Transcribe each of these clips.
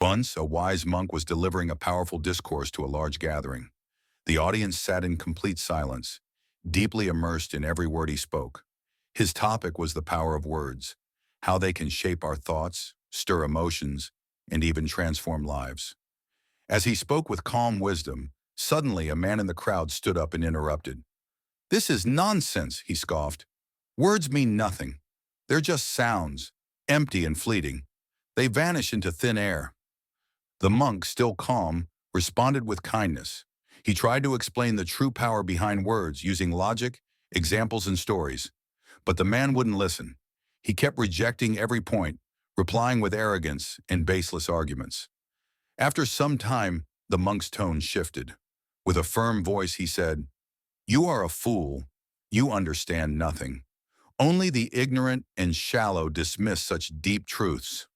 Once, a wise monk was delivering a powerful discourse to a large gathering. The audience sat in complete silence, deeply immersed in every word he spoke. His topic was the power of words, how they can shape our thoughts, stir emotions, and even transform lives. As he spoke with calm wisdom, suddenly a man in the crowd stood up and interrupted. "This is nonsense," he scoffed. "Words mean nothing. They're just sounds, empty and fleeting. They vanish into thin air." The monk, still calm, responded with kindness. He tried to explain the true power behind words using logic, examples, and stories. But the man wouldn't listen. He kept rejecting every point, replying with arrogance and baseless arguments. After some time, the monk's tone shifted. With a firm voice, he said, "You are a fool. You understand nothing. Only the ignorant and shallow dismiss such deep truths."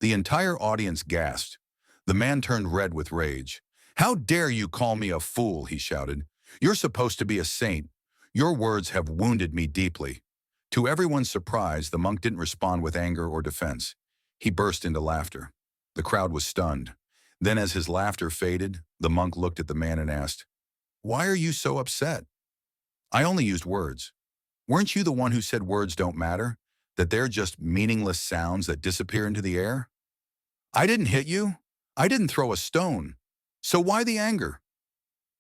The entire audience gasped. The man turned red with rage. "How dare you call me a fool?" he shouted. "You're supposed to be a saint. Your words have wounded me deeply." To everyone's surprise, the monk didn't respond with anger or defense. He burst into laughter. The crowd was stunned. Then as his laughter faded, the monk looked at the man and asked, "Why are you so upset?" "I only used words. Weren't you the one who said words don't matter? That they're just meaningless sounds that disappear into the air?" "I didn't hit you. I didn't throw a stone. So why the anger?"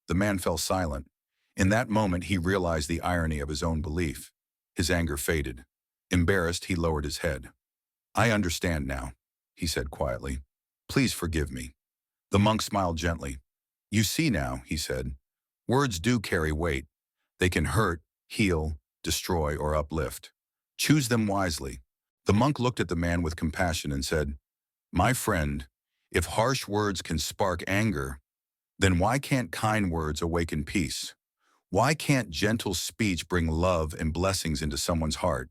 The man fell silent. In that moment, he realized the irony of his own belief. His anger faded. Embarrassed, he lowered his head. "I understand now," he said quietly. "Please forgive me." The monk smiled gently. "You see now," he said, "words do carry weight. They can hurt, heal, destroy, or uplift. Choose them wisely." The monk looked at the man with compassion and said, "My friend, if harsh words can spark anger, then why can't kind words awaken peace? Why can't gentle speech bring love and blessings into someone's heart?"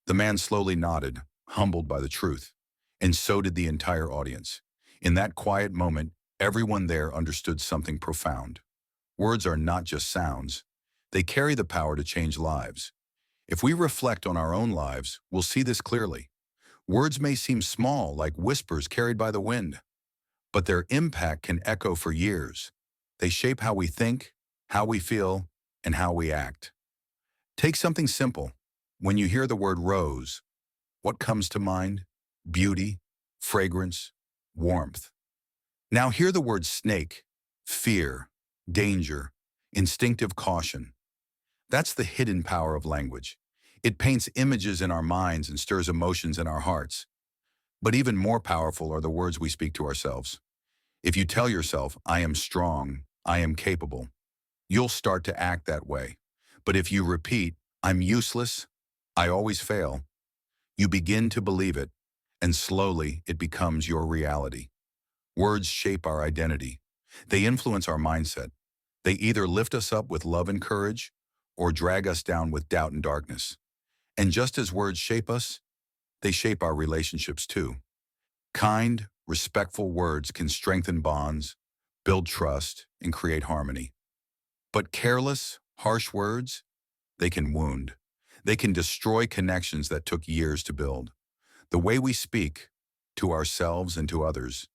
The man slowly nodded, humbled by the truth, and so did the entire audience. In that quiet moment, everyone there understood something profound. Words are not just sounds. They carry the power to change lives. If we reflect on our own lives, we'll see this clearly. Words may seem small, like whispers carried by the wind, but their impact can echo for years. They shape how we think, how we feel, and how we act. Take something simple. When you hear the word rose, what comes to mind? Beauty, fragrance, warmth. Now hear the word snake, fear, danger, instinctive caution. That's the hidden power of language. It paints images in our minds and stirs emotions in our hearts. But even more powerful are the words we speak to ourselves. If you tell yourself, "I am strong, I am capable," you'll start to act that way. But if you repeat, "I'm useless, I always fail," you begin to believe it, and slowly it becomes your reality. Words shape our identity. They influence our mindset. They either lift us up with love and courage, or drag us down with doubt and darkness. And just as words shape us, they shape our relationships too. Kind, respectful words can strengthen bonds, build trust, and create harmony. But careless, harsh words, they can wound. They can destroy connections that took years to build. The way we speak, to ourselves and to others,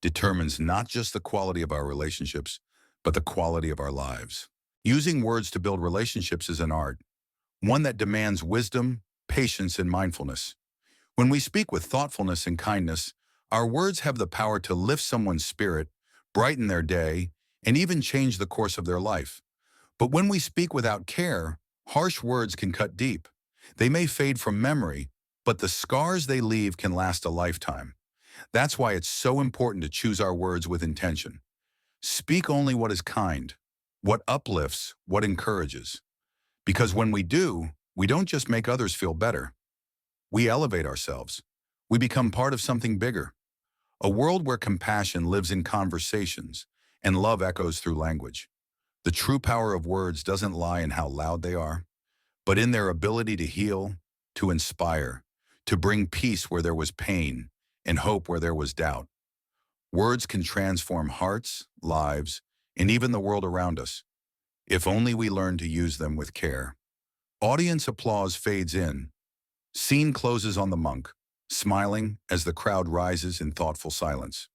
determines not just the quality of our relationships, but the quality of our lives. Using words to build relationships is an art, one that demands wisdom, patience, and mindfulness. When we speak with thoughtfulness and kindness, our words have the power to lift someone's spirit, brighten their day, and even change the course of their life. But when we speak without care, harsh words can cut deep. They may fade from memory, but the scars they leave can last a lifetime. That's why it's so important to choose our words with intention. Speak only what is kind, what uplifts, what encourages. Because when we do, we don't just make others feel better. We elevate ourselves. We become part of something bigger. A world where compassion lives in conversations and love echoes through language. The true power of words doesn't lie in how loud they are, but in their ability to heal, to inspire, to bring peace where there was pain and hope where there was doubt. Words can transform hearts, lives, and even the world around us, if only we learn to use them with care. Audience applause fades in. Scene closes on the monk. smiling as the crowd rises in thoughtful silence.